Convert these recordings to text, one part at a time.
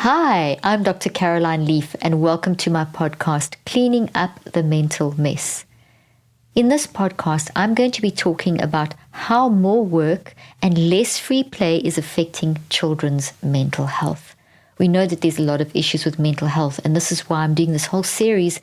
Hi, I'm Dr. Caroline Leaf, and welcome to my podcast, Cleaning Up the Mental Mess. In this podcast, I'm going to be talking about how more work and less free play is affecting children's mental health. We know that there's a lot of issues with mental health, and this is why I'm doing this whole series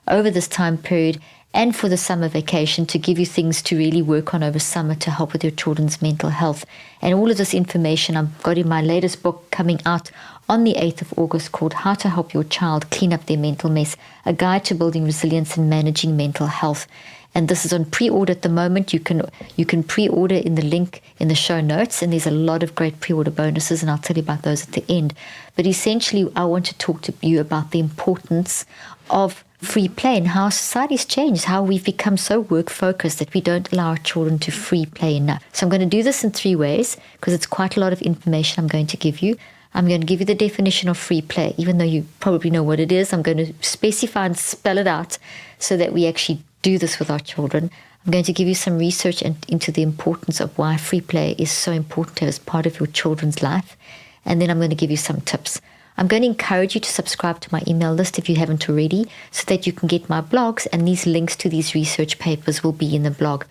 over this time period and for the summer vacation to give you things to really work on over summer to help with your children's mental health. And all of this information I've got in my latest book coming out on the 8th of August called How to Help Your Child Clean Up Their Mental Mess, a guide to building resilience and managing mental health. And this is on pre-order at the moment. You can pre-order in the link in the show notes, and there's a lot of great pre-order bonuses, and I'll tell you about those at the end. But essentially, I want to talk to you about the importance of free play and how society's changed, how we've become so work-focused that we don't allow our children to free play enough. So I'm going to do this in 3 ways because it's quite a lot of information I'm going to give you. I'm going to give you the definition of free play, even though you probably know what it is. I'm going to specify and spell it out so that we actually do this with our children. I'm going to give you some research into the importance of why free play is so important as part of your children's life. And then I'm going to give you some tips. I'm going to encourage you to subscribe to my email list if you haven't already, so that you can get my blogs, and these links to these research papers will be in the blog.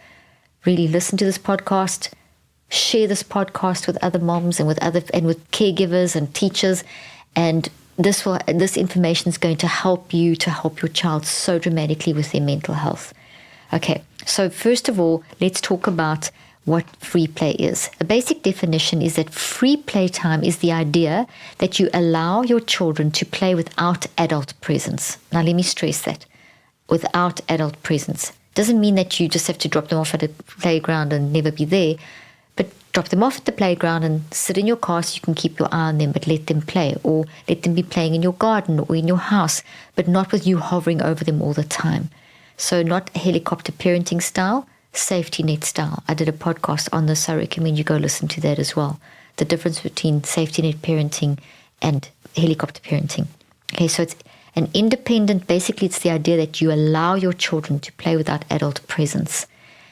Really listen to this podcast. Share this podcast with other moms and with caregivers and teachers, and this information is going to help you to help your child so dramatically with their mental health. Okay, so first of all, let's talk about what free play is. A basic definition is that free playtime is the idea that you allow your children to play without adult presence. Now, let me stress that. Without adult presence. Doesn't mean that you just have to drop them off at a playground and never be there. But drop them off at the playground and sit in your car so you can keep your eye on them, but let them play, or let them be playing in your garden or in your house, but not with you hovering over them all the time. So not helicopter parenting style, safety net style. I did a podcast on this. I recommend you go listen to that as well. The difference between safety net parenting and helicopter parenting. Okay, so it's an independent, basically it's the idea that you allow your children to play without adult presence.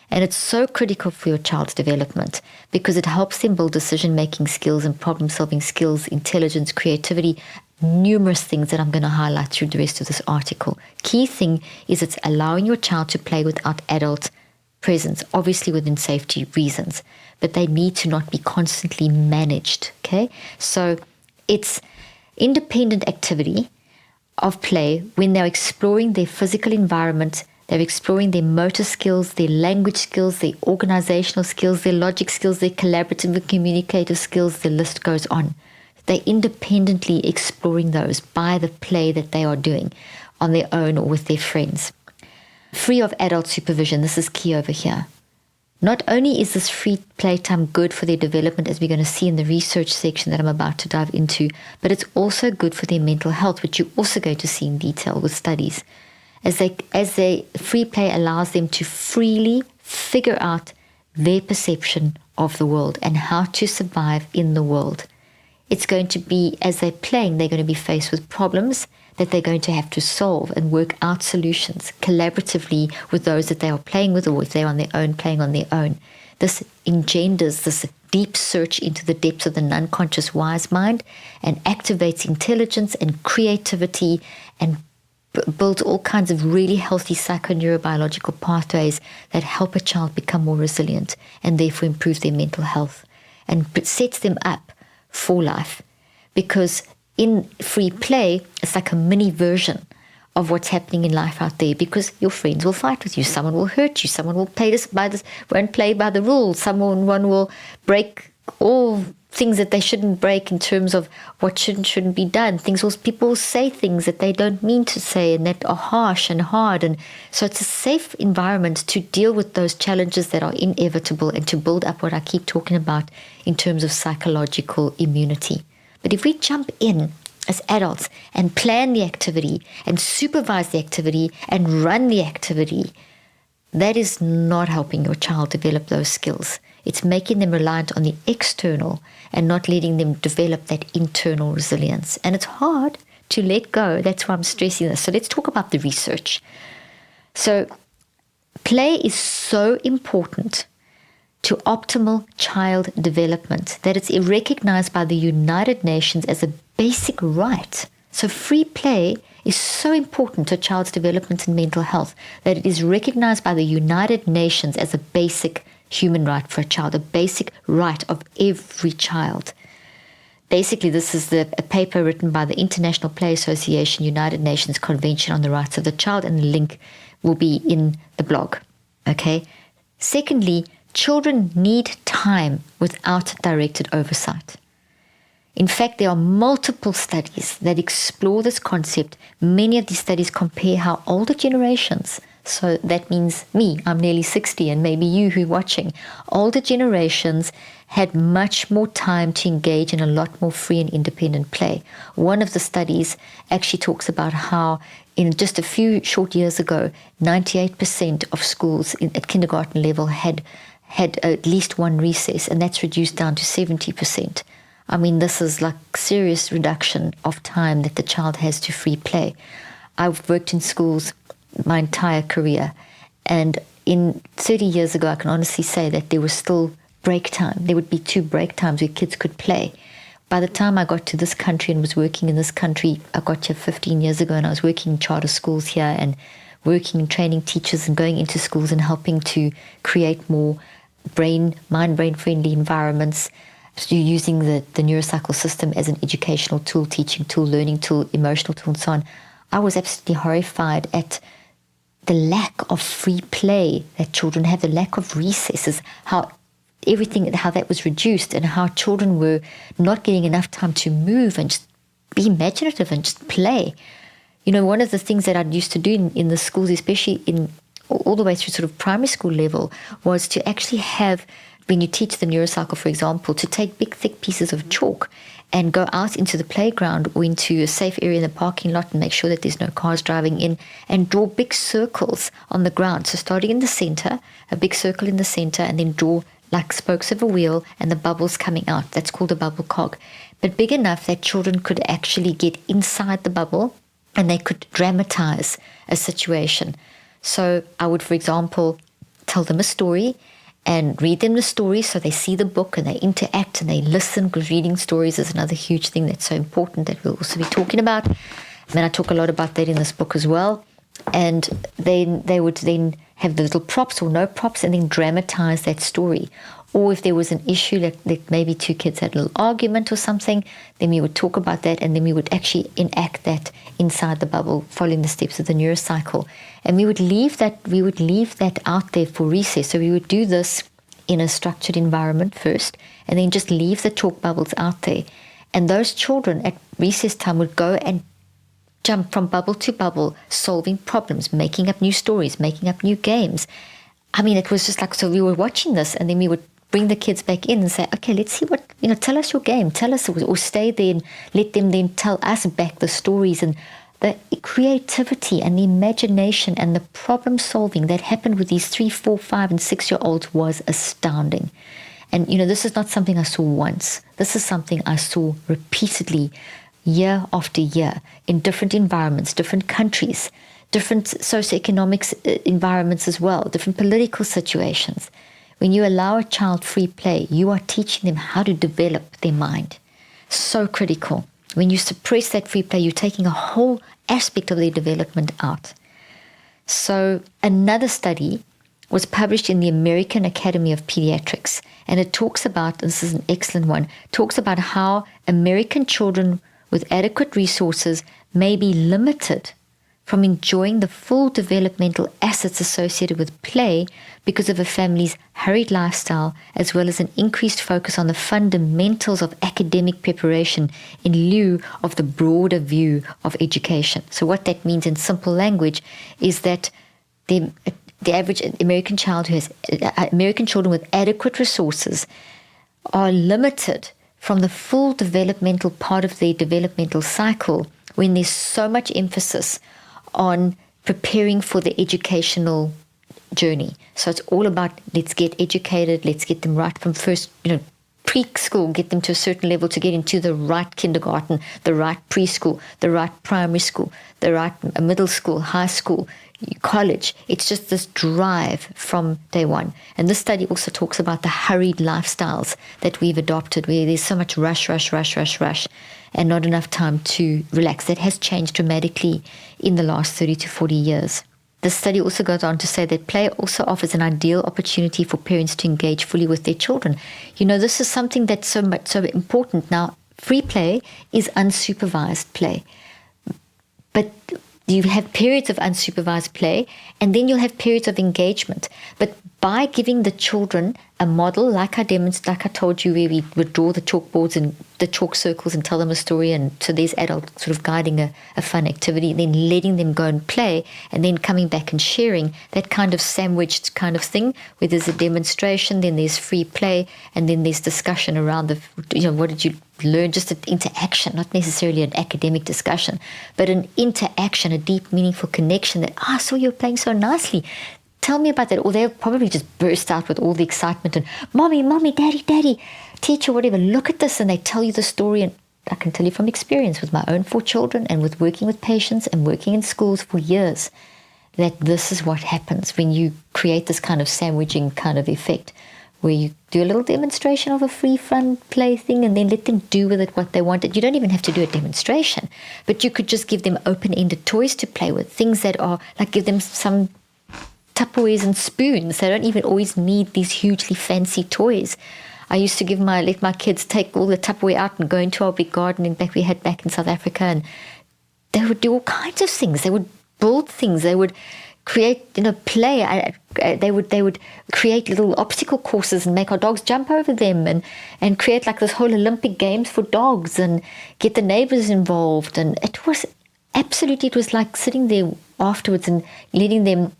And it's so critical for your child's development because it helps them build decision-making skills and problem-solving skills, intelligence, creativity, numerous things that I'm going to highlight through the rest of this article. Key thing is it's allowing your child to play without adult presence, obviously within safety reasons, but they need to not be constantly managed, okay? So it's independent activity of play when they're exploring their physical environment. They're exploring their motor skills, their language skills, their organizational skills, their logic skills, their collaborative and communicative skills. The list goes on. They're independently exploring those by the play that they are doing on their own or with their friends. Free of adult supervision. This is key over here. Not only is this free playtime good for their development, as we're going to see in the research section that I'm about to dive into, but it's also good for their mental health, which you're also going to see in detail with studies. As they free play allows them to freely figure out their perception of the world and how to survive in the world. It's going to be, as they're playing, they're going to be faced with problems that they're going to have to solve and work out solutions collaboratively with those that they are playing with, or if they're on their own, playing on their own. This engenders this deep search into the depths of the unconscious wise mind and activates intelligence and creativity and builds all kinds of really healthy psychoneurobiological pathways that help a child become more resilient and therefore improve their mental health, and sets them up for life. Because in free play, it's like a mini version of what's happening in life out there, because your friends will fight with you, someone will hurt you, someone will won't play by the rules, one will break all things that they shouldn't break in terms of what shouldn't be done. People will say things that they don't mean to say and that are harsh and hard. And so it's a safe environment to deal with those challenges that are inevitable and to build up what I keep talking about in terms of psychological immunity. But if we jump in as adults and plan the activity and supervise the activity and run the activity, that is not helping your child develop those skills. It's making them reliant on the external and not letting them develop that internal resilience. And it's hard to let go. That's why I'm stressing this. So let's talk about the research. So play is so important to optimal child development, that it's recognized by the United Nations as a basic right. So free play is so important to a child's development and mental health that it is recognized by the United Nations as a basic human right for a child, a basic right of every child. Basically, this is a paper written by the International Play Association, United Nations Convention on the Rights of the Child, and the link will be in the blog. Okay. Secondly, children need time without directed oversight. In fact, there are multiple studies that explore this concept. Many of these studies compare how older generations, so that means me, I'm nearly 60, and maybe you who are watching, older generations had much more time to engage in a lot more free and independent play. One of the studies actually talks about how in just a few short years ago, 98% of schools at kindergarten level had at least one recess, and that's reduced down to 70%. I mean, this is like serious reduction of time that the child has to free play. I've worked in schools my entire career, and in 30 years ago, I can honestly say that there was still break time. There would be 2 break times where kids could play. By the time I got to this country and was working in this country, I got here 15 years ago, and I was working in charter schools here and working and training teachers and going into schools and helping to create more mind-brain friendly environments, using the neurocycle system as an educational tool, teaching tool, learning tool, emotional tool, and so on. I was absolutely horrified at the lack of free play that children have, the lack of recesses, how that was reduced, and how children were not getting enough time to move and just be imaginative and just play. You know, one of the things that I used to do in the schools, especially in all the way through sort of primary school level, was to actually have, when you teach the neurocycle, for example, to take big, thick pieces of chalk and go out into the playground or into a safe area in the parking lot and make sure that there's no cars driving in, and draw big circles on the ground. So starting in the center, a big circle in the center, and then draw like spokes of a wheel and the bubbles coming out. That's called a bubble cog. But big enough that children could actually get inside the bubble and they could dramatize a situation. So I would, for example, tell them a story and read them the story so they see the book and they interact and they listen, because reading stories is another huge thing that's so important that we'll also be talking about. And I talk a lot about that in this book as well. And then they would then have the little props or no props and then dramatize that story. Or if there was an issue, like maybe 2 kids had a little argument or something, then we would talk about that, and then we would actually enact that inside the bubble, following the steps of the neurocycle. And we would leave that out there for recess. So we would do this in a structured environment first, and then just leave the chalk bubbles out there. And those children at recess time would go and jump from bubble to bubble, solving problems, making up new stories, making up new games. I mean, it was just like, so we were watching this, and then we would bring the kids back in and say, okay, let's see what, tell us your game, tell us, or stay there and let them then tell us back the stories. And the creativity and the imagination and the problem solving that happened with these 3, 4, 5, and 6-year-olds was astounding. And, this is not something I saw once. This is something I saw repeatedly, year after year, in different environments, different countries, different socioeconomic environments as well, different political situations. When you allow a child free play, you are teaching them how to develop their mind. So critical. When you suppress that free play, you're taking a whole aspect of their development out. So another study was published in the American Academy of Pediatrics, and it talks about, this is an excellent one, talks about how American children with adequate resources may be limited from enjoying the full developmental assets associated with play because of a family's hurried lifestyle, as well as an increased focus on the fundamentals of academic preparation in lieu of the broader view of education. So what that means in simple language is that the average American child American children with adequate resources are limited from the full developmental part of their developmental cycle when there's so much emphasis on preparing for the educational journey. So it's all about, let's get educated, let's get them right from first, preschool, get them to a certain level to get into the right kindergarten, the right preschool, the right primary school, the right middle school, high school, college. It's just this drive from day one. And this study also talks about the hurried lifestyles that we've adopted, where there's so much rush, and not enough time to relax. That has changed dramatically in the last 30 to 40 years. The study also goes on to say that play also offers an ideal opportunity for parents to engage fully with their children. This is something that's so important. Now, free play is unsupervised play. But you have periods of unsupervised play, and then you'll have periods of engagement. But by giving the children a model, like I told you, where we would draw the chalkboards and the chalk circles and tell them a story, and so there's adults sort of guiding a fun activity, then letting them go and play, and then coming back and sharing, that kind of sandwiched kind of thing, where there's a demonstration, then there's free play, and then there's discussion around what did you learn, just an interaction, not necessarily an academic discussion, but an interaction, a deep, meaningful connection that, I saw you playing so nicely. Tell me about that. Or they'll probably just burst out with all the excitement and, mommy, daddy, teacher, whatever, look at this. And they tell you the story. And I can tell you from experience with my own 4 children and with working with patients and working in schools for years, that this is what happens when you create this kind of sandwiching kind of effect, where you do a little demonstration of a free fun play thing and then let them do with it what they wanted. You don't even have to do a demonstration, but you could just give them open-ended toys to play with, things that are like, give them some Tupperwares and spoons. They don't even always need these hugely fancy toys. I used to let my kids take all the Tupperware out and go into our big garden we had back in South Africa, and they would do all kinds of things. They would build things. They would create, play. They would create little obstacle courses and make our dogs jump over them, and create like this whole Olympic Games for dogs and get the neighbors involved. And it was like sitting there afterwards and letting them.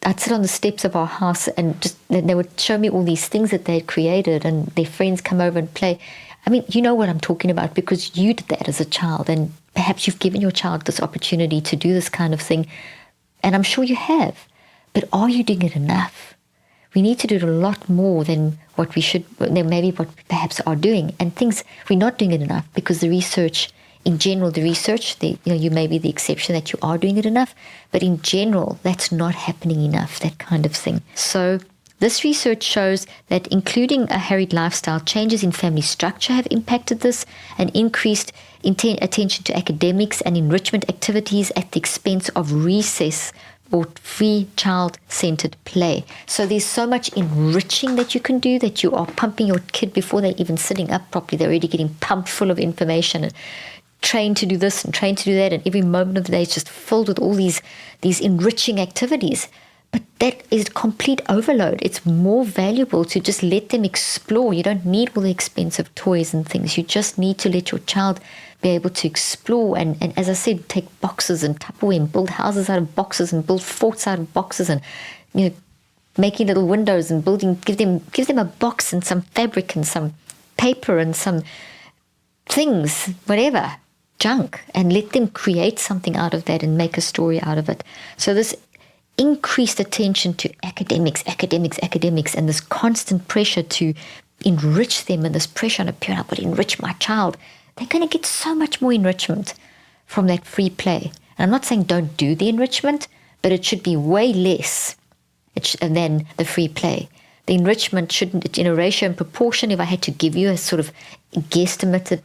I'd sit on the steps of our house and they would show me all these things that they'd created, and their friends come over and play. I mean, you know what I'm talking about because you did that as a child, and perhaps you've given your child this opportunity to do this kind of thing, and I'm sure you have. But are you doing it enough? We need to do it a lot more than what we should, than maybe what we perhaps are doing. And things, we're not doing it enough because the research, in general, you may be the exception that you are doing it enough, but in general, that's not happening enough, that kind of thing. So this research shows that including a hurried lifestyle, changes in family structure have impacted this, and increased attention to academics and enrichment activities at the expense of recess or free child-centered play. So there's so much enriching that you can do, that you are pumping your kid before they're even sitting up properly. They're already getting pumped full of information and trained to do this and trained to do that, and every moment of the day is just filled with all these enriching activities. But that is complete overload. It's more valuable to just let them explore. You don't need all the expensive toys and things. You just need to let your child be able to explore and as I said, take boxes and Tupperware and build houses out of boxes and build forts out of boxes, and making little windows and give them a box and some fabric and some paper and some things, whatever, junk, and let them create something out of that and make a story out of it. So this increased attention to academics, and this constant pressure to enrich them, and this pressure on a parent, I would enrich my child. They're going to get so much more enrichment from that free play. And I'm not saying don't do the enrichment, but it should be way less than the free play. The enrichment shouldn't, in a ratio and proportion, if I had to give you a sort of guesstimate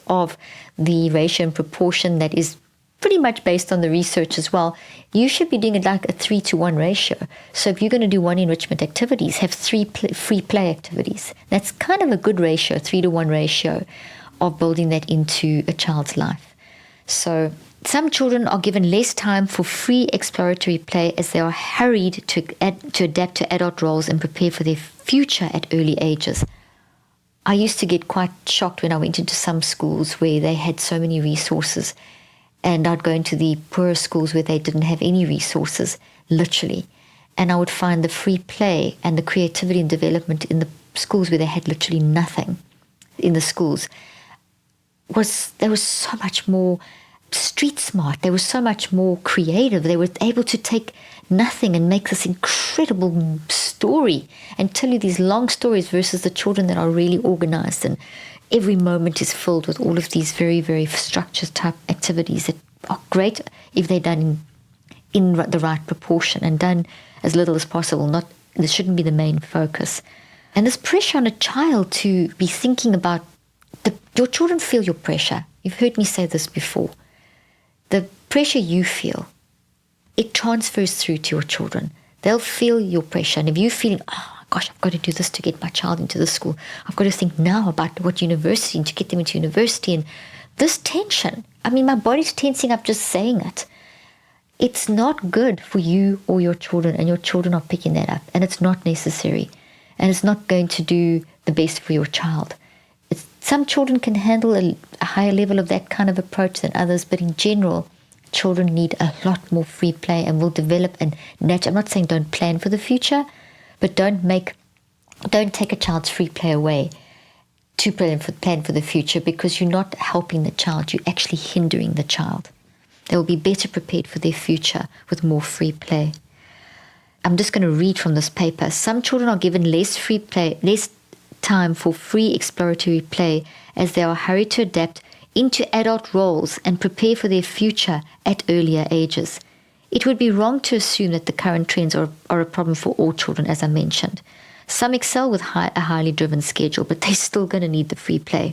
of the ratio and proportion that is pretty much based on the research as well, you should be doing it like a 3-to-1 ratio. So if you're going to do 1 enrichment activities, have 3 free play activities. That's kind of a good ratio, 3-to-1 ratio of building that into a child's life. So some children are given less time for free exploratory play as they are hurried to adapt to adult roles and prepare for their future at early ages. I used to get quite shocked when I went into some schools where they had so many resources, and I'd go into the poorer schools where they didn't have any resources, literally. And I would find the free play and the creativity and development in the schools where they had literally nothing in the schools. There was so much more street smart. They were so much more creative. They were able to take nothing and make this incredible story and tell you these long stories versus the children that are really organized, and every moment is filled with all of these very, very structured type activities that are great if they're done in the right proportion and done as little as possible. This shouldn't be the main focus. And this pressure on a child to be thinking about your children feel your pressure. You've heard me say this before. The pressure you feel, it transfers through to your children. They'll feel your pressure. And if you're feeling, oh gosh, I've got to do this to get my child into the school. I've got to think now about what university and to get them into university. And this tension, my body's tensing up just saying it. It's not good for you or your children, and your children are picking that up. And it's not necessary. And it's not going to do the best for your child. Some children can handle a higher level of that kind of approach than others, but in general, children need a lot more free play and will develop I'm not saying don't plan for the future, but don't take a child's free play away to plan for the future, because you're not helping the child, you're actually hindering the child. They will be better prepared for their future with more free play. I'm just going to read from this paper. Some children are given less time for free exploratory play as they are hurried to adapt into adult roles and prepare for their future at earlier ages. It would be wrong to assume that the current trends are a problem for all children, as I mentioned. Some excel with a highly driven schedule, but they're still going to need the free play.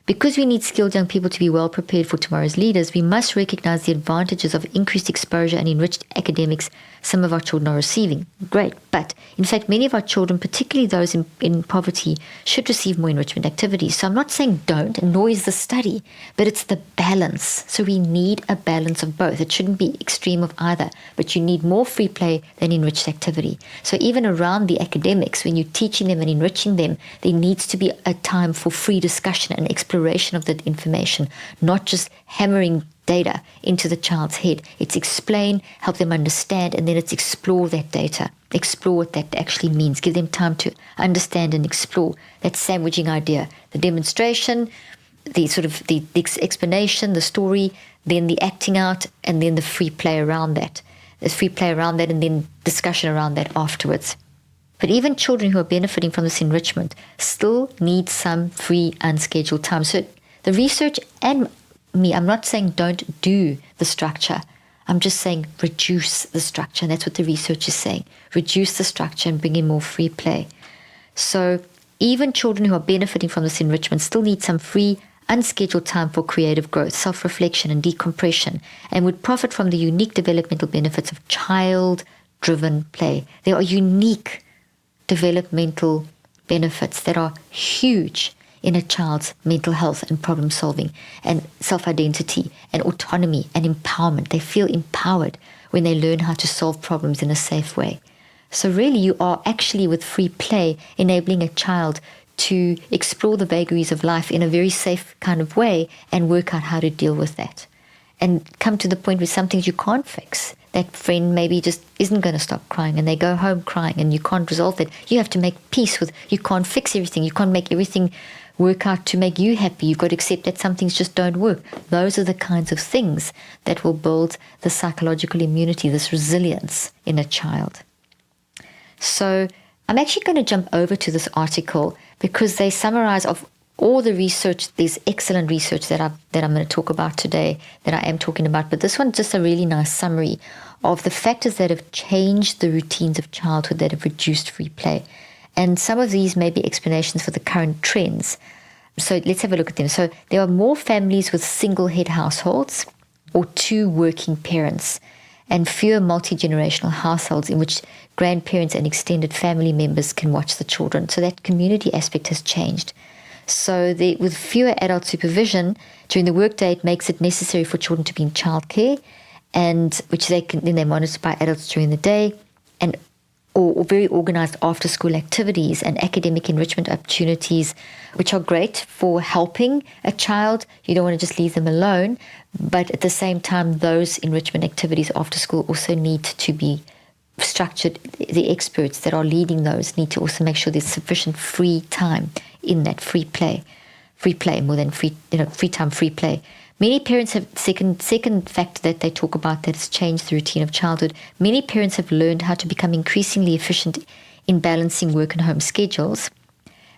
Because we need skilled young people to be well prepared for tomorrow's leaders, we must recognize the advantages of increased exposure and enriched academics some of our children are receiving. Great, but in fact, many of our children, particularly those in poverty, should receive more enrichment activities. So I'm not saying don't, nor is the study, but it's the balance. So we need a balance of both. It shouldn't be extreme of either, but you need more free play than enriched activity. So even around the academics, when you're teaching them and enriching them, there needs to be a time for free discussion and exploration of that information, not just hammering data into the child's head. It's explain, help them understand, and then it's explore that data, explore what that actually means, give them time to understand and explore that sandwiching idea, the demonstration, the explanation, the story, then the acting out, and then the free play around that. There's free play around that, and then discussion around that afterwards. But even children who are benefiting from this enrichment still need some free, unscheduled time. So the research and I'm not saying don't do the structure. I'm just saying reduce the structure. And that's what the research is saying. Reduce the structure and bring in more free play. So even children who are benefiting from this enrichment still need some free, unscheduled time for creative growth, self-reflection, and decompression, and would profit from the unique developmental benefits of child-driven play. There are unique developmental benefits that are huge in a child's mental health and problem solving and self-identity and autonomy and empowerment. They feel empowered when they learn how to solve problems in a safe way. So really you are actually, with free play, enabling a child to explore the vagaries of life in a very safe kind of way and work out how to deal with that. And come to the point where some things you can't fix. That friend maybe just isn't going to stop crying and they go home crying and you can't resolve that. You have to make peace with, you can't fix everything. You can't make everything work out to make you happy. You've got to accept that some things just don't work. Those are the kinds of things that will build the psychological immunity, this resilience in a child. So I'm actually going to jump over to this article because they summarize of all the research. There's excellent research that I'm going to talk about today, that I am talking about. But this one's just a really nice summary of the factors that have changed the routines of childhood that have reduced free play. And some of these may be explanations for the current trends. So let's have a look at them. So there are more families with single-head households or two working parents, and fewer multi-generational households in which grandparents and extended family members can watch the children. So that community aspect has changed. So with fewer adult supervision during the workday, it makes it necessary for children to be in childcare, and which they're monitored by adults during the day, and or very organized after-school activities and academic enrichment opportunities, which are great for helping a child. You don't want to just leave them alone, but at the same time, those enrichment activities after school also need to be structured. The experts that are leading those need to also make sure there's sufficient free time in that free play. free play more than free time, free play. Many parents have, second factor that they talk about that has changed the routine of childhood. Many parents have learned how to become increasingly efficient in balancing work and home schedules.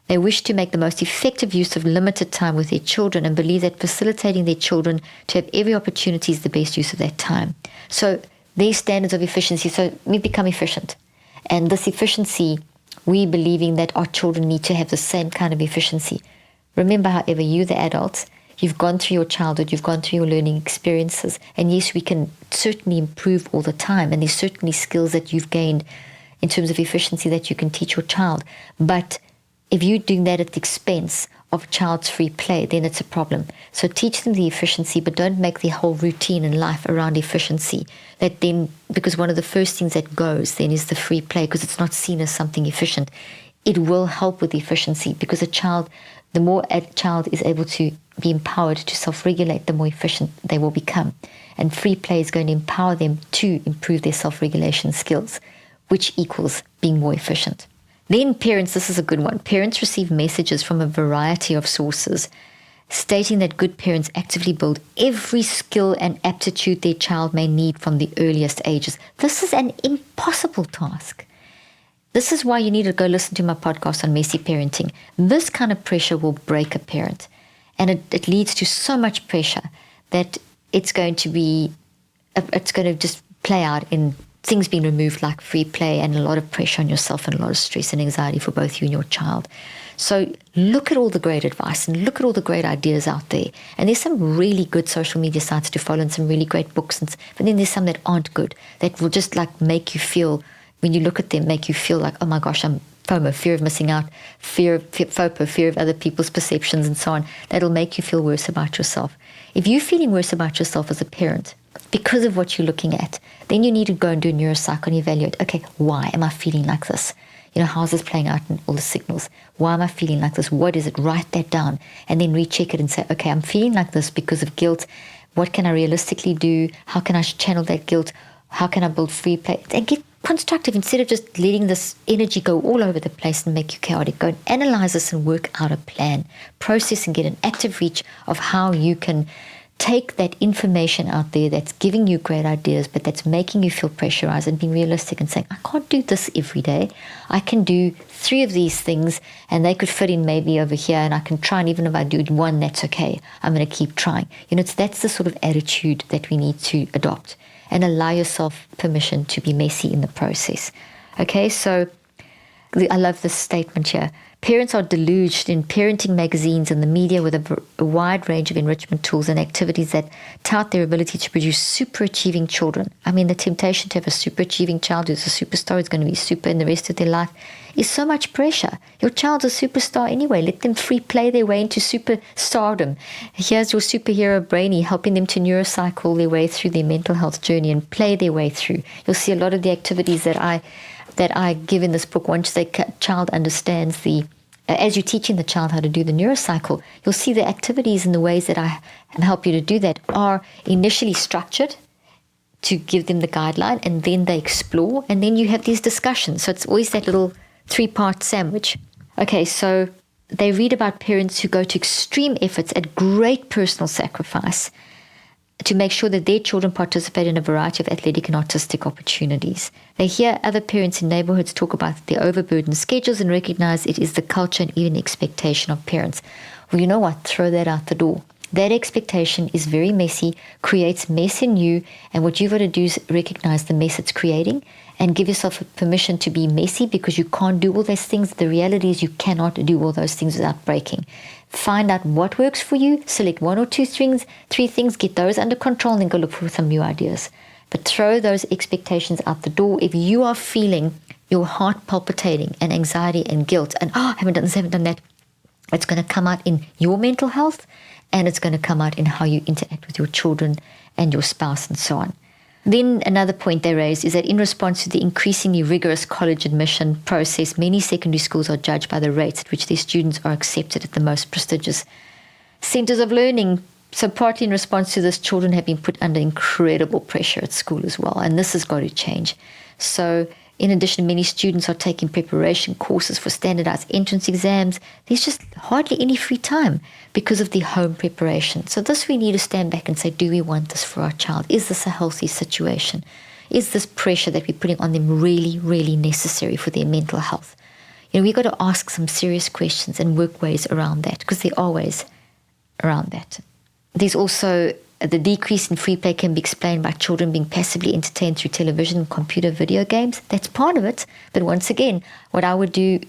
They wish to make the most effective use of limited time with their children and believe that facilitating their children to have every opportunity is the best use of that time. So their standards of efficiency, so we become efficient. And this efficiency, we believing that our children need to have the same kind of efficiency. Remember, however, you, the adults, you've gone through your childhood, you've gone through your learning experiences. And yes, we can certainly improve all the time. And there's certainly skills that you've gained in terms of efficiency that you can teach your child. But if you're doing that at the expense of a child's free play, then it's a problem. So teach them the efficiency, but don't make the whole routine in life around efficiency. That then, because one of the first things that goes then is the free play, because it's not seen as something efficient. It will help with efficiency, because the more a child is able to be empowered to self-regulate, the more efficient they will become. And free play is going to empower them to improve their self-regulation skills, which equals being more efficient. Then parents, this is a good one. Parents receive messages from a variety of sources stating that good parents actively build every skill and aptitude their child may need from the earliest ages. This is an impossible task. This is why you need to go listen to my podcast on messy parenting. This kind of pressure will break a parent. And it leads to so much pressure that it's going to just play out in things being removed like free play and a lot of pressure on yourself and a lot of stress and anxiety for both you and your child. So look at all the great advice and look at all the great ideas out there. And there's some really good social media sites to follow and some really great books. But then there's some that aren't good, that will just like make you feel, when you look at them, make you feel like, oh my gosh, I'm FOMO, fear of missing out, fear of other people's perceptions and so on. That'll make you feel worse about yourself. If you're feeling worse about yourself as a parent because of what you're looking at, then you need to go and do neuropsych and evaluate, okay, why am I feeling like this? How's this playing out in all the signals? Why am I feeling like this? What is it? Write that down and then recheck it and say, okay, I'm feeling like this because of guilt. What can I realistically do? How can I channel that guilt? How can I build free play? And get constructive instead of just letting this energy go all over the place and make you chaotic. Go and analyze this and work out a plan. Process and get an active reach of how you can take that information out there that's giving you great ideas, but that's making you feel pressurized, and being realistic and saying, I can't do this every day. I can do 3 of these things and they could fit in maybe over here, and I can try, and even if I do 1, that's okay. I'm going to keep trying. That's the sort of attitude that we need to adopt, and allow yourself permission to be messy in the process. Okay, so I love this statement here. Parents are deluged in parenting magazines and the media with a wide range of enrichment tools and activities that tout their ability to produce super achieving children. I mean, the temptation to have a super achieving child who's a superstar, is going to be super in the rest of their life, is so much pressure. Your child's a superstar anyway. Let them free play their way into superstardom. Here's your superhero brainy helping them to neurocycle their way through their mental health journey and play their way through. You'll see a lot of the activities that I give in this book. Once the child understands as you're teaching the child how to do the neurocycle, you'll see the activities and the ways that I help you to do that are initially structured to give them the guideline, and then they explore, and then you have these discussions. So it's always that little 3-part sandwich. Okay, so they read about parents who go to extreme efforts at great personal sacrifice to make sure that their children participate in a variety of athletic and artistic opportunities. They hear other parents in neighborhoods talk about their overburdened schedules and recognize it is the culture and even expectation of parents. Well, you know what? Throw that out the door. That expectation is very messy, creates mess in you, and what you've got to do is recognize the mess it's creating and give yourself permission to be messy, because you can't do all those things. The reality is you cannot do all those things without breaking. Find out what works for you, select 1 or 2 things, 3 things, get those under control, and then go look for some new ideas. But throw those expectations out the door. If you are feeling your heart palpitating and anxiety and guilt and, I haven't done this, I haven't done that, it's going to come out in your mental health, and it's going to come out in how you interact with your children and your spouse and so on. Then another point they raised is that in response to the increasingly rigorous college admission process, many secondary schools are judged by the rates at which their students are accepted at the most prestigious centers of learning. So partly in response to this, children have been put under incredible pressure at school as well. And this has got to change. So In addition, many students are taking preparation courses for standardized entrance exams. There's just hardly any free time because of the home preparation. So this, we need to stand back and say, do we want this for our child? Is this a healthy situation? Is this pressure that we're putting on them really, really necessary for their mental health? We've got to ask some serious questions and work ways around that, because there are ways around that. There's also the decrease in free play can be explained by children being passively entertained through television and computer video games. That's part of it. But once again, what I would do,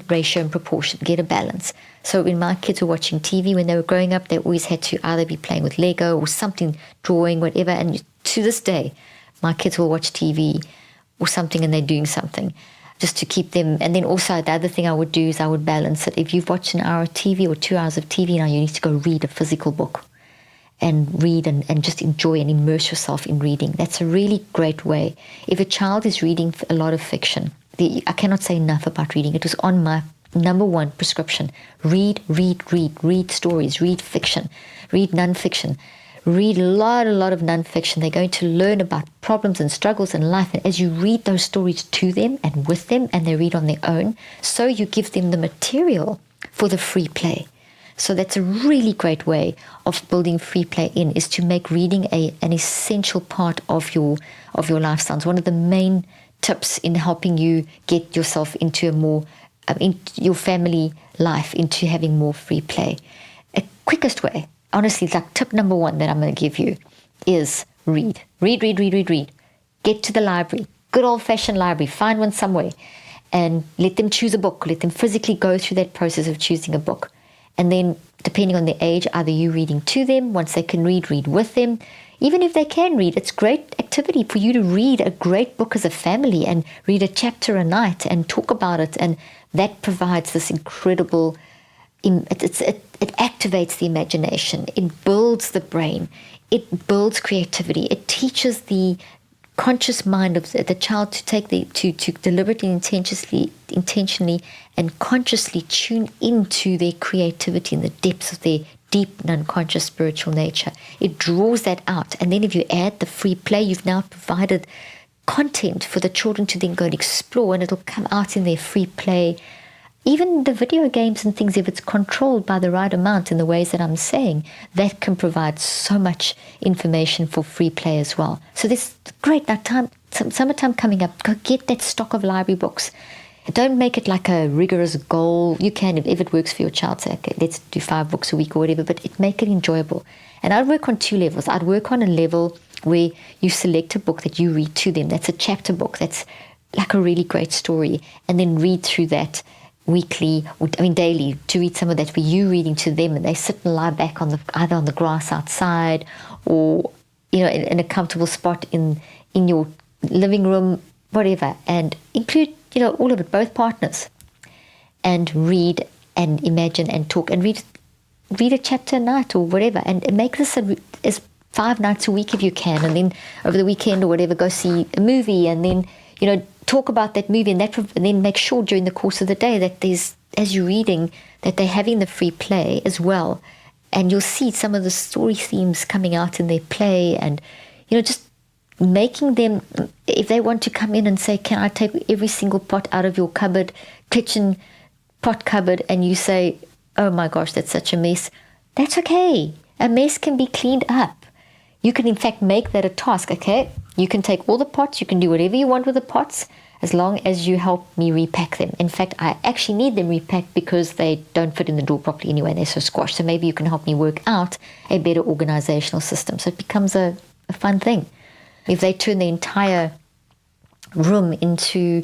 ratio and proportion, get a balance. So when my kids were watching TV, when they were growing up, they always had to either be playing with Lego or something, drawing, whatever. And to this day, my kids will watch TV or something and they're doing something, just to keep them. And then also the other thing I would do is I would balance it. If you've watched an hour of TV or 2 hours of TV, now you need to go read a physical book and read and just enjoy and immerse yourself in reading. That's a really great way. If a child is reading a lot of fiction, I cannot say enough about reading. It was on my number one prescription. Read stories, read fiction, read non-fiction. Read a lot of non-fiction. They're going to learn about problems and struggles in life. And as you read those stories to them and with them, and they read on their own, so you give them the material for the free play. So that's a really great way of building free play in, is to make reading an essential part of your lifestyle. It's one of the main tips in helping you get yourself into a more, in your family life, into having more free play. A quickest way, honestly, like tip number one that I'm going to give you is read. Read. Get to the library, good old-fashioned library, find one somewhere, and let them choose a book. Let them physically go through that process of choosing a book. And then, depending on their age, either you reading to them. Once they can read with them. Even if they can read, it's great activity for you to read a great book as a family and read a chapter a night and talk about it. And that provides this incredible, it activates the imagination. It builds the brain. It builds creativity. It teaches the conscious mind of the child to take to deliberately, intentionally and consciously tune into their creativity in the depths of their deep and unconscious spiritual nature. It draws that out. And then if you add the free play, you've now provided content for the children to then go and explore, and it'll come out in their free play. Even the video games and things, if it's controlled by the right amount in the ways that I'm saying, that can provide so much information for free play as well. So this great, now summertime coming up, go get that stock of library books. Don't make it like a rigorous goal. You can, if it works for your child, say, okay, let's do 5 books a week or whatever, but make it enjoyable. And I'd work on 2 levels. I'd work on a level where you select a book that you read to them. That's a chapter book. That's like a really great story. And then read through that weekly, daily, to read some of that for you reading to them, and they sit and lie back either on the grass outside or in a comfortable spot in your living room, whatever, and include all of it, both partners, and read and imagine and talk and read a chapter a night or whatever, and make this as 5 nights a week if you can, and then over the weekend or whatever, go see a movie, and then talk about that movie, and then make sure during the course of the day that there's, as you're reading, that they're having the free play as well. And you'll see some of the story themes coming out in their play, and just making them, if they want to come in and say, can I take every single pot out of your kitchen pot cupboard, and you say, oh my gosh, that's such a mess, that's okay. A mess can be cleaned up. You can in fact make that a task. Okay, you can take all the pots, you can do whatever you want with the pots, as long as you help me repack them. In fact, I actually need them repacked because they don't fit in the door properly anyway, they're so squashed. So maybe you can help me work out a better organizational system. So it becomes a fun thing. If they turn the entire room into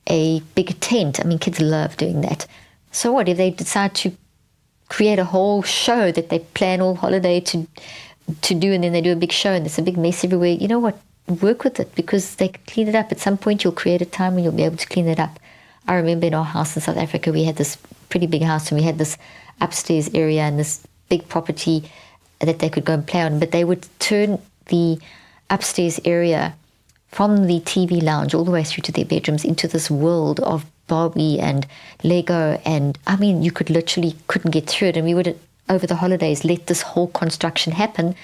a big tent, kids love doing that. So what if they decide to create a whole show that they plan all holiday to do, and then they do a big show and there's a big mess everywhere? You know what? Work with it, because they can clean it up. At some point, you'll create a time when you'll be able to clean it up. I remember in our house in South Africa, we had this pretty big house, and we had this upstairs area and this big property that they could go and play on. But they would turn the upstairs area from the TV lounge all the way through to their bedrooms into this world of Barbie and Lego. And you couldn't get through it. And we would, over the holidays, let this whole construction happen.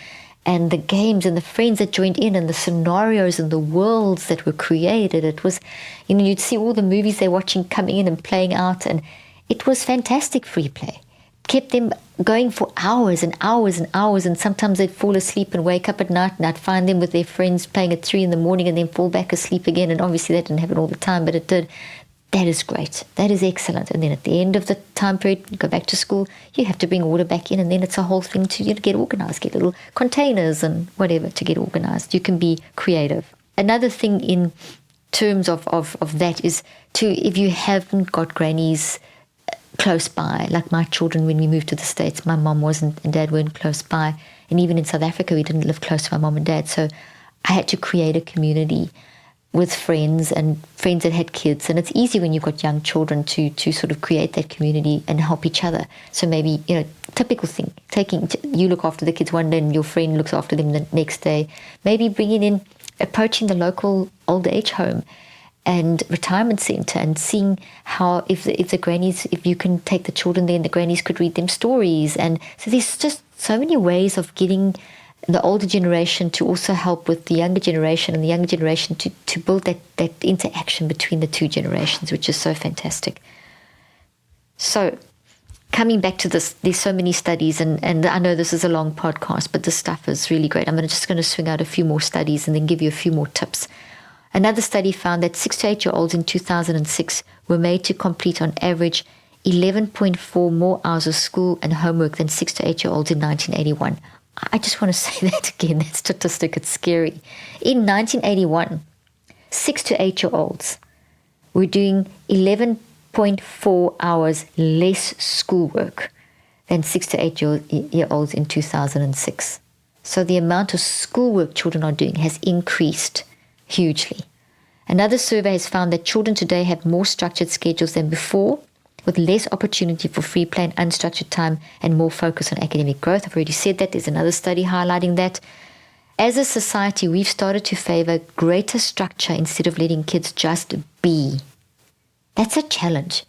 and the games and the friends that joined in and the scenarios and the worlds that were created. It was, you'd see all the movies they're watching coming in and playing out, and it was fantastic free play. Kept them going for hours and hours and hours, and sometimes they'd fall asleep and wake up at night, and I'd find them with their friends playing at 3 a.m. and then fall back asleep again. And obviously that didn't happen all the time, but it did. That is great. That is excellent. And then at the end of the time period, you go back to school, you have to bring order back in, and then it's a whole thing to get organized, get little containers and whatever to get organized. You can be creative. Another thing in terms of that is if you haven't got grannies close by, like my children, when we moved to the States, my mom wasn't and dad weren't close by. And even in South Africa, we didn't live close to my mom and dad. So I had to create a community with friends and friends that had kids. And it's easy when you've got young children to sort of create that community and help each other. So maybe, typical thing, you look after the kids one day and your friend looks after them the next day. Maybe approaching the local old age home and retirement center and seeing how if the grannies, if you can take the children there and the grannies could read them stories. And so there's just so many ways of getting the older generation to also help with the younger generation, and the younger generation to build that interaction between the two generations, which is so fantastic. So coming back to this, there's so many studies, and I know this is a long podcast, but this stuff is really great. I'm just going to swing out a few more studies and then give you a few more tips. Another study found that 6 to 8-year-olds in 2006 were made to complete on average 11.4 more hours of school and homework than 6 to 8-year-olds in 1981. I just want to say that again, that statistic, it's scary. In 1981, 6 to 8-year-olds were doing 11.4 hours less schoolwork than 6 to 8-year-olds in 2006. So the amount of schoolwork children are doing has increased hugely. Another survey has found that children today have more structured schedules than before, with less opportunity for free play and unstructured time and more focus on academic growth. I've already said that. There's another study highlighting that. As a society, we've started to favor greater structure instead of letting kids just be. That's a challenge,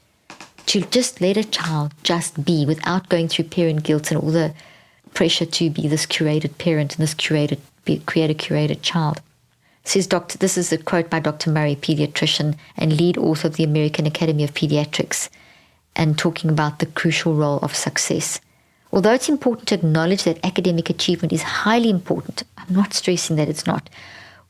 to just let a child just be without going through parent guilt and all the pressure to be this curated parent and this curated child. This is a quote by Dr. Murray, pediatrician and lead author of the American Academy of Pediatrics, and talking about the crucial role of success. Although it's important to acknowledge that academic achievement is highly important, I'm not stressing that it's not.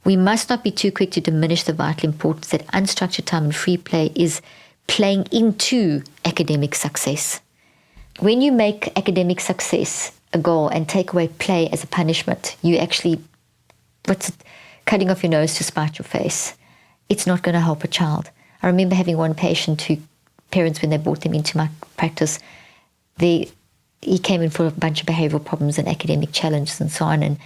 We must not be too quick to diminish the vital importance that unstructured time and free play is playing into academic success. When you make academic success a goal and take away play as a punishment, you actually, cutting off your nose to spite your face. It's not going to help a child. I remember having one patient who, parents, when they brought them into my practice, he came in for a bunch of behavioral problems and academic challenges and so on. And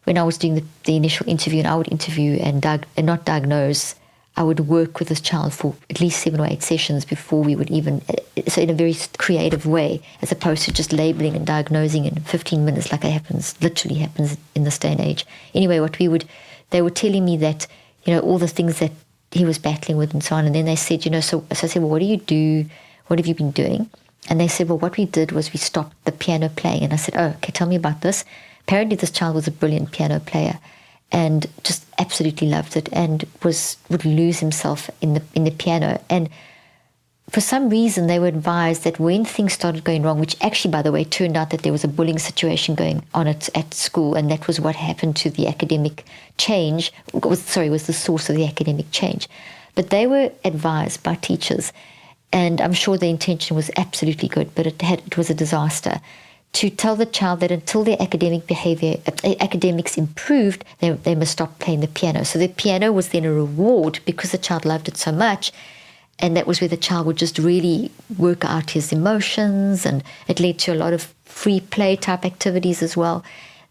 when I was doing the initial interview, and I would interview and not diagnose, I would work with this child for at least 7 or 8 sessions before we would even, so in a very creative way, as opposed to just labeling and diagnosing in 15 minutes like it literally happens in this day and age. Anyway, they were telling me that, all the things that he was battling with and so on. And then they said, so I said, well, what do you do? What have you been doing? And they said, well, what we did was we stopped the piano playing. And I said, oh, okay, tell me about this. Apparently this child was a brilliant piano player and just absolutely loved it and would lose himself in the piano. And for some reason, they were advised that when things started going wrong, which actually, by the way, turned out that there was a bullying situation going on at school, and that was what happened to the academic change, was the source of the academic change. But they were advised by teachers, and I'm sure the intention was absolutely good, but it was a disaster, to tell the child that until their academics improved, they must stop playing the piano. So the piano was then a reward because the child loved it so much. And that was where the child would just really work out his emotions, and it led to a lot of free play type activities as well.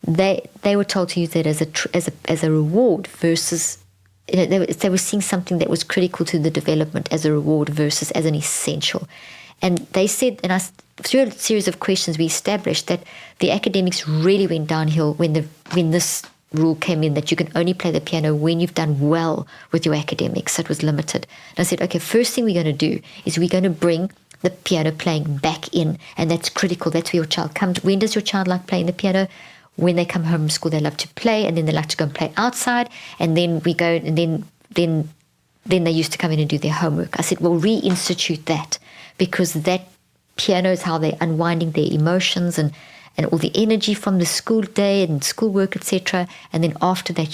They were told to use that as a reward versus, they were seeing something that was critical to the development as a reward versus as an essential. And they said, and through a series of questions, we established that the academics really went downhill when this rule came in that you can only play the piano when you've done well with your academics. So it was limited. And I said, okay, first thing we're going to do is we're going to bring the piano playing back in, and that's critical. That's where your child comes. When does your child like playing the piano? when they come home from school, they love to play, and then they like to go and play outside. And then we go, and then they used to come in and do their homework. I said, well, reinstitute that, because that piano is how they're unwinding their emotions and all the energy from the school day and schoolwork, etc. And then after that,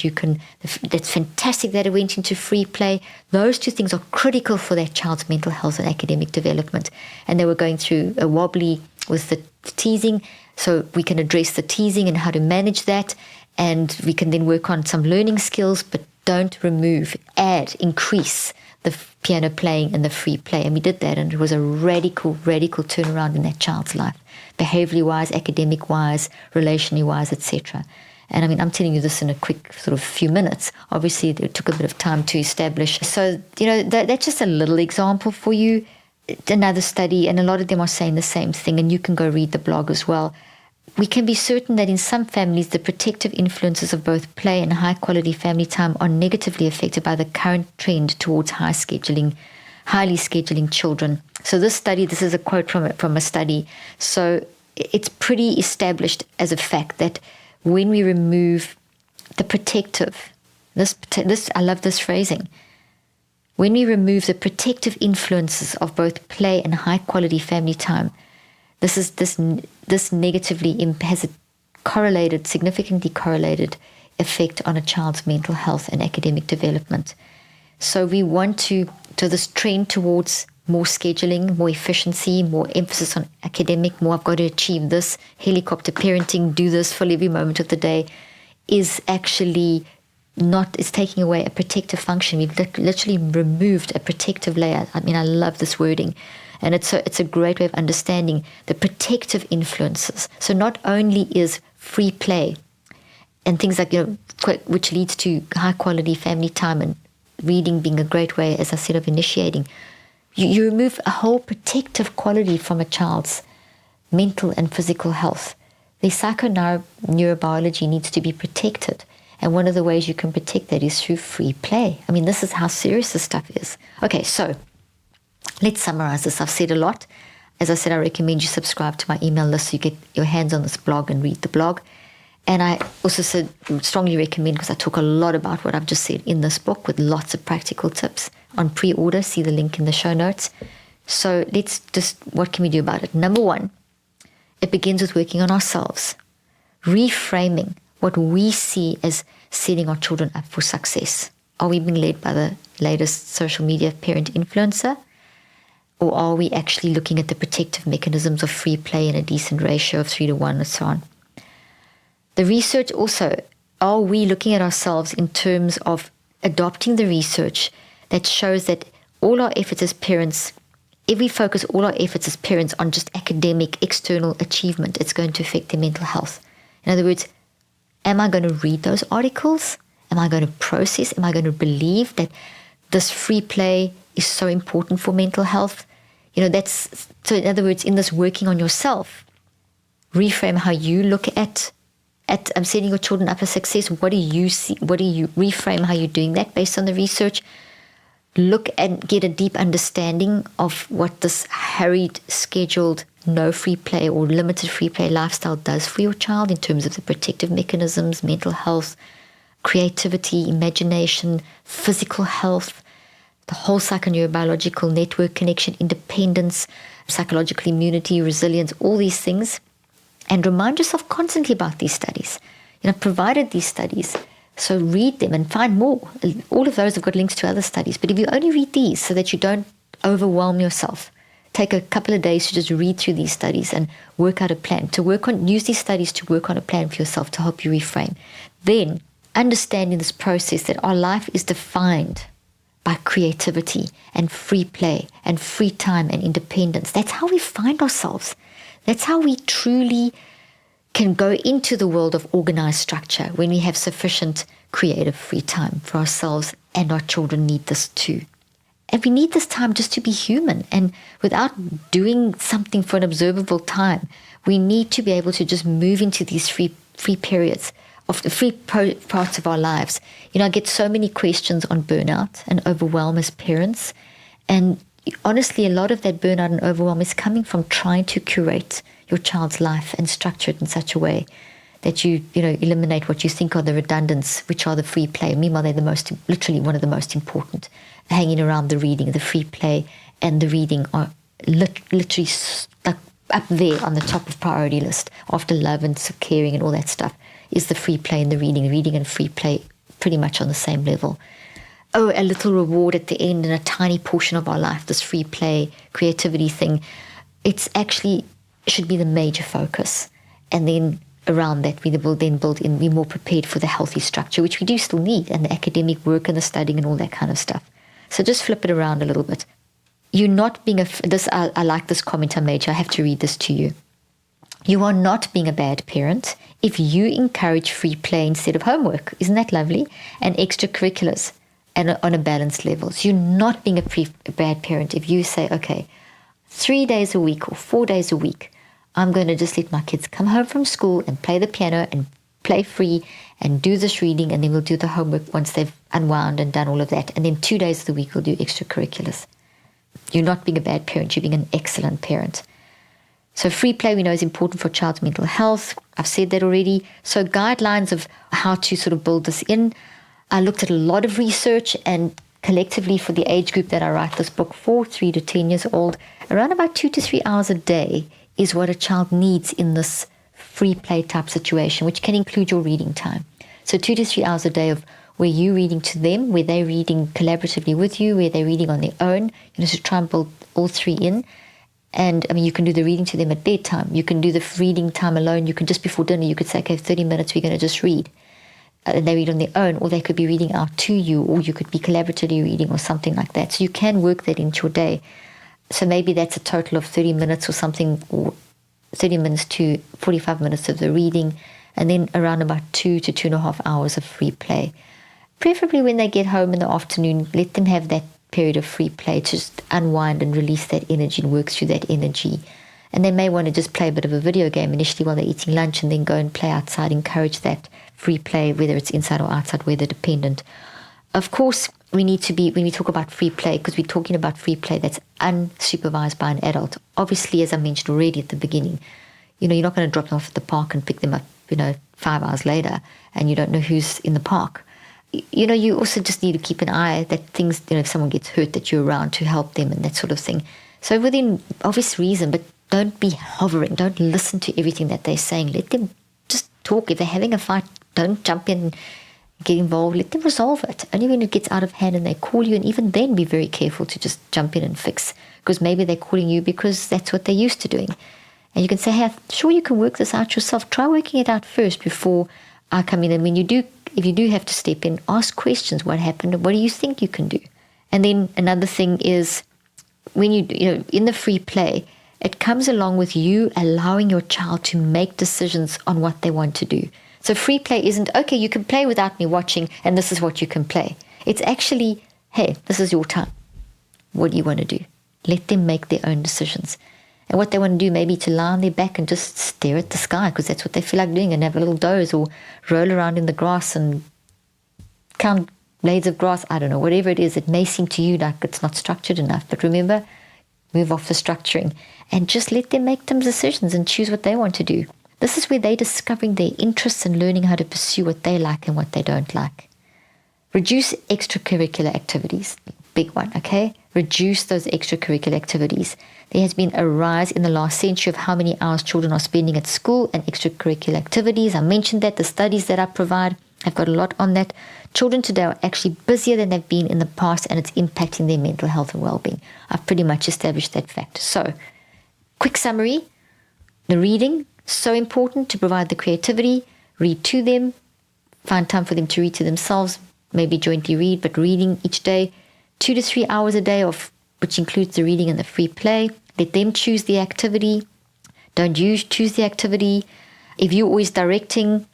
that's fantastic that it went into free play. Those two things are critical for that child's mental health and academic development. And they were going through a wobbly with the teasing, so we can address the teasing and how to manage that. And we can then work on some learning skills, but don't remove, add, increase the piano playing and the free play. And we did that, and it was a radical turnaround in that child's life, behaviorally wise, academic wise, relationally wise, etc. And I mean, I'm telling you this in a quick sort of few minutes. Obviously, it took a bit of time to establish. So, that's just a little example for you. Another study, and a lot of them are saying the same thing, and you can go read the blog as well. We can be certain that in some families, the protective influences of both play and high-quality family time are negatively affected by the current trend towards highly scheduling children. So this is a quote from a study. So it's pretty established as a fact that when we remove the protective, I love this phrasing, when we remove the protective influences of both play and high-quality family time, this negatively has a significantly correlated effect on a child's mental health and academic development. So we want this trend towards more scheduling, more efficiency, more emphasis on academic, more I've got to achieve this, helicopter parenting, do this for every moment of the day, is actually is taking away a protective function. We've literally removed a protective layer. I mean, I love this wording. And it's a great way of understanding the protective influences. So not only is free play and things like, which leads to high quality family time and reading being a great way, as I said, of initiating, you remove a whole protective quality from a child's mental and physical health. Their psychoneurobiology needs to be protected. And one of the ways you can protect that is through free play. I mean, this is how serious this stuff is. Okay, so let's summarize this. I've said a lot. As I said, I recommend you subscribe to my email list so you get your hands on this blog and read the blog. And I also strongly recommend, because I talk a lot about what I've just said in this book with lots of practical tips on pre-order. See the link in the show notes. So what can we do about it? Number one, it begins with working on ourselves, reframing what we see as setting our children up for success. Are we being led by the latest social media parent influencer? Or are we actually looking at the protective mechanisms of free play in a decent ratio of 3-1 and so on? The research also, are we looking at ourselves in terms of adopting the research that shows that all our efforts as parents, if we focus all our efforts as parents on just academic external achievement, it's going to affect their mental health. In other words, am I going to read those articles? Am I going to process? Am I going to believe that this free play is so important for mental health? So in other words, in this working on yourself, reframe how you look at setting your children up for success. What do you see? What do you reframe how you're doing that based on the research? Look and get a deep understanding of what this hurried, scheduled, no free play or limited free play lifestyle does for your child in terms of the protective mechanisms, mental health, creativity, imagination, physical health, the whole psychoneurobiological network connection, independence, psychological immunity, resilience, all these things. And remind yourself constantly about these studies. I've provided these studies, so read them and find more. All of those have got links to other studies. But if you only read these so that you don't overwhelm yourself, take a couple of days to just read through these studies and work out a plan, use these studies to work on a plan for yourself to help you reframe. Then, understanding this process that our life is defined by creativity and free play and free time and independence. That's how we find ourselves. That's how we truly can go into the world of organized structure when we have sufficient creative free time for ourselves, and our children need this too. And we need this time just to be human, and without doing something for an observable time, we need to be able to just move into these free periods of the free parts of our lives. I get so many questions on burnout and overwhelm as parents, and honestly, a lot of that burnout and overwhelm is coming from trying to curate your child's life and structure it in such a way that you eliminate what you think are the redundants, which are the free play. Meanwhile, they're literally one of the most important. Hanging around the reading, the free play and the reading are literally stuck up there on the top of priority list. After love and caring and all that stuff is the free play and the reading. Reading and free play pretty much on the same level. Oh, a little reward at the end and a tiny portion of our life, this free play, creativity thing. It's actually should be the major focus. And then around that, we will then build in, be more prepared for the healthy structure, which we do still need, and the academic work and the studying and all that kind of stuff. So just flip it around a little bit. You're not being I like this comment I made. I have to read this to you. You are not being a bad parent if you encourage free play instead of homework. Isn't that lovely? And extracurriculars and on a balanced level. So you're not being a bad parent if you say, okay, 3 days a week or 4 days a week, I'm going to just let my kids come home from school and play the piano and play free and do this reading, and then we'll do the homework once they've unwound and done all of that. And then 2 days of the week we'll do extracurriculars. You're not being a bad parent, you're being an excellent parent. So free play we know is important for a child's mental health. I've said that already. So guidelines of how to sort of build this in. I looked at a lot of research, and collectively for the age group that I write this book for, 3 to 10 years old, around about 2 to 3 hours a day is what a child needs in this free play type situation, which can include your reading time. So 2 to 3 hours a day of where you're reading to them, where they're reading collaboratively with you, where they're reading on their own, to try and build all three in. And I mean, you can do the reading to them at bedtime. You can do the reading time alone. You can just before dinner, you could say, okay, 30 minutes, we're going to just read. And they read on their own, or they could be reading out to you, or you could be collaboratively reading or something like that. So you can work that into your day. So maybe that's a total of 30 minutes or something, or 30 minutes to 45 minutes of the reading, and then around about 2 to 2.5 hours of free play. Preferably when they get home in the afternoon, let them have that period of free play to just unwind and release that energy and work through that energy. And they may want to just play a bit of a video game initially while they're eating lunch, and then go and play outside. Encourage that free play, whether it's inside or outside, weather dependent. Of course, we need to be, when we talk about free play, because we're talking about free play that's unsupervised by an adult. Obviously, as I mentioned already at the beginning, you're not going to drop them off at the park and pick them up, 5 hours later, and you don't know who's in the park. You also just need to keep an eye that things, if someone gets hurt, that you're around to help them and that sort of thing. So within obvious reason, but don't be hovering. Don't listen to everything that they're saying. Let them just talk. If they're having a fight, don't jump in, get involved. Let them resolve it. Only when it gets out of hand and they call you, and even then be very careful to just jump in and fix, because maybe they're calling you because that's what they're used to doing. And you can say, hey, I'm sure you can work this out yourself. Try working it out first before I come in. And when you do, if you do have to step in, ask questions. What happened? What do you think you can do? And then another thing is, when in the free play, it comes along with you allowing your child to make decisions on what they want to do. So free play isn't, okay, you can play without me watching, and this is what you can play. It's actually, hey, this is your time. What do you want to do? Let them make their own decisions. And what they want to do, maybe to lie on their back and just stare at the sky, because that's what they feel like doing, and have a little doze, or roll around in the grass and count blades of grass. I don't know, whatever it is. It may seem to you like it's not structured enough, but remember, move off the structuring and just let them make them decisions and choose what they want to do. This is where they're discovering their interests and learning how to pursue what they like and what they don't like. Reduce extracurricular activities. Big one, okay? Reduce those extracurricular activities. There has been a rise in the last century of how many hours children are spending at school and extracurricular activities. I mentioned that the studies that I provide, I've got a lot on that. Children today are actually busier than they've been in the past, and it's impacting their mental health and well-being. I've pretty much established that fact. So, quick summary. The reading, so important to provide the creativity. Read to them. Find time for them to read to themselves. Maybe jointly read, but reading each day. 2 to 3 hours a day, which includes the reading and the free play. Let them choose the activity. Don't you choose the activity. If you're always directing,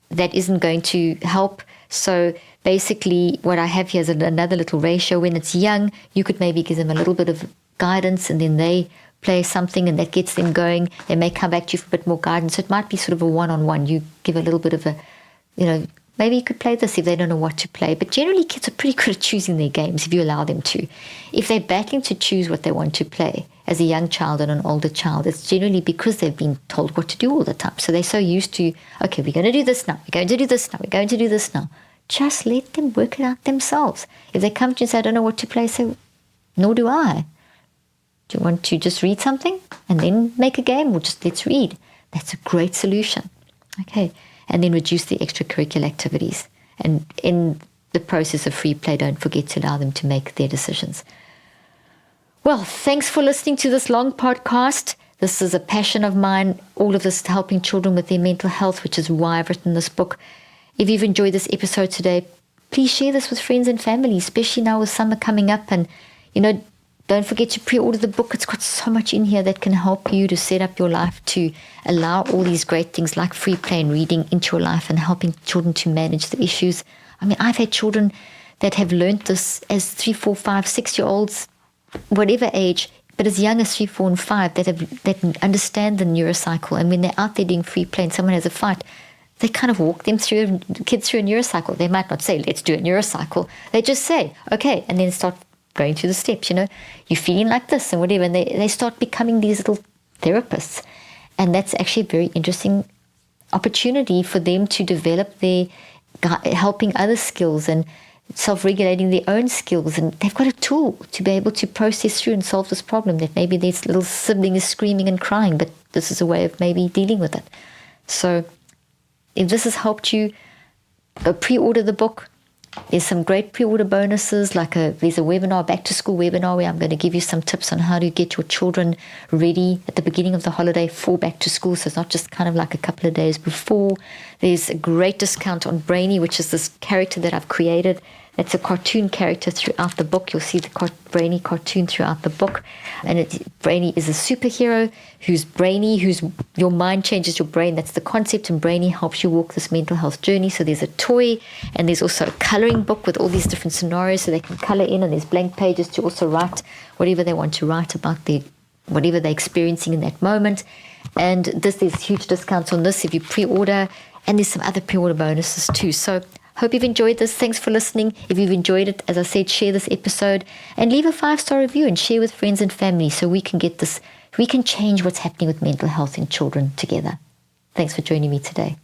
that isn't going to help. So basically what I have here is another little ratio. When it's young, you could maybe give them a little bit of guidance, and then they play something and that gets them going. They may come back to you for a bit more guidance. So it might be sort of a one-on-one. You give a little bit of a, maybe you could play this if they don't know what to play. But generally, kids are pretty good at choosing their games if you allow them to. If they're battling to choose what they want to play as a young child and an older child, it's generally because they've been told what to do all the time. So they're so used to, okay, we're going to do this now, we're going to do this now, we're going to do this now. Just let them work it out themselves. If they come to you and say, I don't know what to play, say, nor do I. Do you want to just read something and then make a game, or just let's read? That's a great solution. Okay. And then reduce the extracurricular activities. And in the process of free play, don't forget to allow them to make their decisions. Well, thanks for listening to this long podcast. This is a passion of mine, all of this helping children with their mental health, which is why I've written this book. If you've enjoyed this episode today, please share this with friends and family, especially now with summer coming up. And, don't forget to pre-order the book. It's got so much in here that can help you to set up your life to allow all these great things like free play and reading into your life and helping children to manage the issues. I mean, I've had children that have learned this as 3, 4, 5, 6-year-olds, whatever age, but as young as 3, 4, and 5 that understand the neurocycle. And when they're out there doing free play and someone has a fight, they kind of walk them through, kids through a neurocycle. They might not say, let's do a neurocycle. They just say, okay, and then start going through the steps, you're feeling like this and whatever. And they start becoming these little therapists. And that's actually a very interesting opportunity for them to develop their helping other skills and self-regulating their own skills. And they've got a tool to be able to process through and solve this problem that maybe their little sibling is screaming and crying, but this is a way of maybe dealing with it. So if this has helped you, pre-order the book. There's some great pre-order bonuses, there's a webinar, back to school webinar, where I'm going to give you some tips on how to get your children ready at the beginning of the holiday for back to school. So it's not just kind of like a couple of days before. There's a great discount on Brainy, which is this character that I've created. It's a cartoon character throughout the book. You'll see the Brainy cartoon throughout the book. And Brainy is a superhero who's brainy, your mind changes your brain. That's the concept. And Brainy helps you walk this mental health journey. So there's a toy, and there's also a coloring book with all these different scenarios so they can color in. And there's blank pages to also write whatever they want to write about whatever they're experiencing in that moment. And there's huge discounts on this if you pre-order. And there's some other pre-order bonuses too. So hope you've enjoyed this. Thanks for listening. If you've enjoyed it, as I said, share this episode and leave a 5-star review and share with friends and family so we can change what's happening with mental health in children together. Thanks for joining me today.